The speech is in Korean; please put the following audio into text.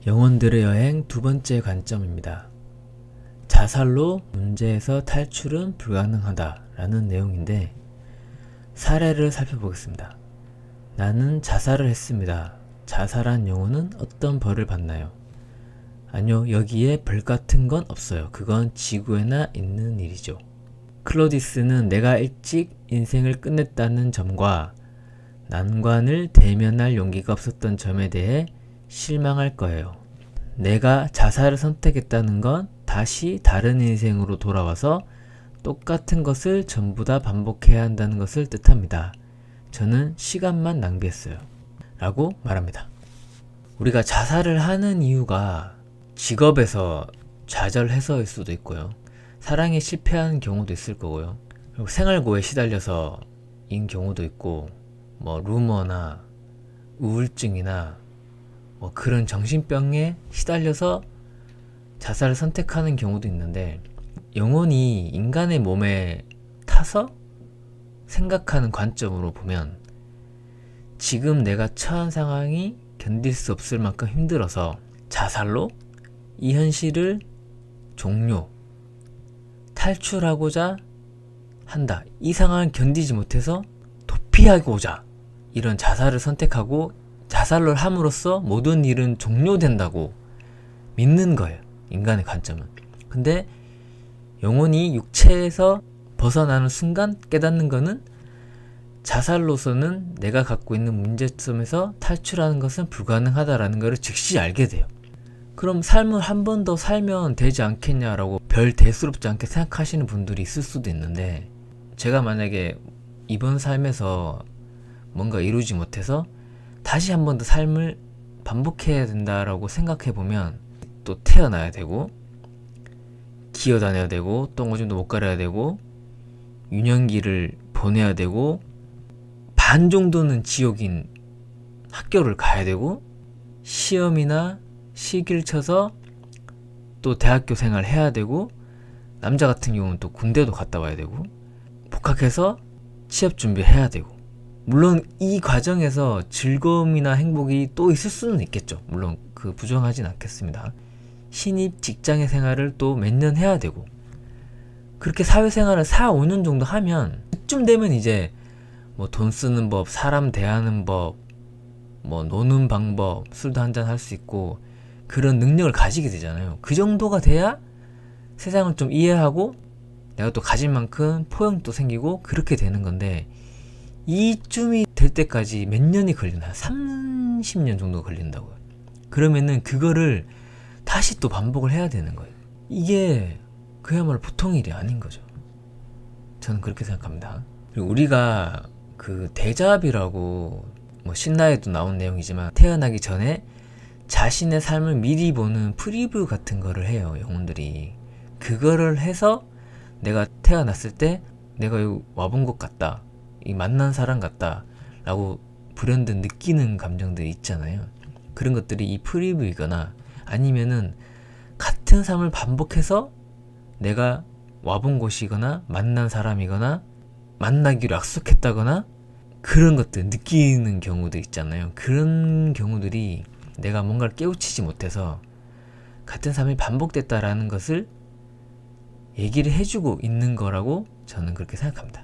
영혼들의 여행 두 번째 관점입니다. 자살로 문제에서 탈출은 불가능하다 라는 내용인데, 사례를 살펴보겠습니다. 나는 자살을 했습니다. 자살한 영혼은 어떤 벌을 받나요? 아니요, 여기에 벌 같은 건 없어요. 그건 지구에나 있는 일이죠. 클로디스는 내가 일찍 인생을 끝냈다는 점과 난관을 대면할 용기가 없었던 점에 대해 실망할 거예요. 내가 자살을 선택했다는 건 다시 다른 인생으로 돌아와서 똑같은 것을 전부 다 반복해야 한다는 것을 뜻합니다. 저는 시간만 낭비했어요. 라고 말합니다. 우리가 자살을 하는 이유가 직업에서 좌절해서일 수도 있고요. 사랑에 실패한 경우도 있을 거고요. 그리고 생활고에 시달려서인 경우도 있고, 루머나 우울증이나 그런 정신병에 시달려서 자살을 선택하는 경우도 있는데, 영혼이 인간의 몸에 타서 생각하는 관점으로 보면 지금 내가 처한 상황이 견딜 수 없을 만큼 힘들어서 자살로 이 현실을 탈출하고자 한다. 이 상황을 견디지 못해서 도피하고자 이런 자살을 선택하고 자살을 함으로써 모든 일은 종료된다고 믿는 거예요. 인간의 관점은. 근데 영혼이 육체에서 벗어나는 순간 깨닫는 거는 자살로서는 내가 갖고 있는 문제점에서 탈출하는 것은 불가능하다라는 것을 즉시 알게 돼요. 그럼 삶을 한 번 더 살면 되지 않겠냐라고 별 대수롭지 않게 생각하시는 분들이 있을 수도 있는데, 제가 만약에 이번 삶에서 뭔가 이루지 못해서 다시 한 번 더 삶을 반복해야 된다라고 생각해보면 또 태어나야 되고 기어다녀야 되고 똥오줌도 못 갈아야 되고 유년기를 보내야 되고 반 정도는 지옥인 학교를 가야 되고 시험이나 시기를 쳐서 또 대학교 생활 해야 되고, 남자 같은 경우는 또 군대도 갔다 와야 되고 복학해서 취업 준비해야 되고, 물론 이 과정에서 즐거움이나 행복이 또 있을 수는 있겠죠. 물론 그 부정하진 않겠습니다. 신입 직장의 생활을 또 몇 년 해야 되고, 그렇게 사회생활을 4, 5년 정도 하면 그쯤 되면 이제 돈 쓰는 법, 사람 대하는 법, 노는 방법, 술도 한잔 할 수 있고 그런 능력을 가지게 되잖아요. 그 정도가 돼야 세상을 좀 이해하고 내가 또 가진 만큼 포용도 생기고 그렇게 되는 건데, 이쯤이 될 때까지 몇 년이 걸리나? 30년 정도 걸린다고요. 그러면은 그거를 다시 또 반복을 해야 되는 거예요. 이게 그야말로 보통 일이 아닌 거죠. 저는 그렇게 생각합니다. 그리고 우리가 그 대자합이라고 신라에도 나온 내용이지만, 태어나기 전에 자신의 삶을 미리 보는 프리뷰 같은 거를 해요, 영혼들이. 그거를 해서 내가 태어났을 때 내가 여기 와본 것 같다, 이 만난 사람 같다 라고 불현듯 느끼는 감정들이 있잖아요. 그런 것들이 이 프리뷰이거나 아니면은 같은 삶을 반복해서 내가 와본 곳이거나 만난 사람이거나 만나기로 약속했다거나 그런 것들 느끼는 경우도 있잖아요. 그런 경우들이 내가 뭔가를 깨우치지 못해서 같은 삶이 반복됐다라는 것을 얘기를 해주고 있는 거라고 저는 그렇게 생각합니다.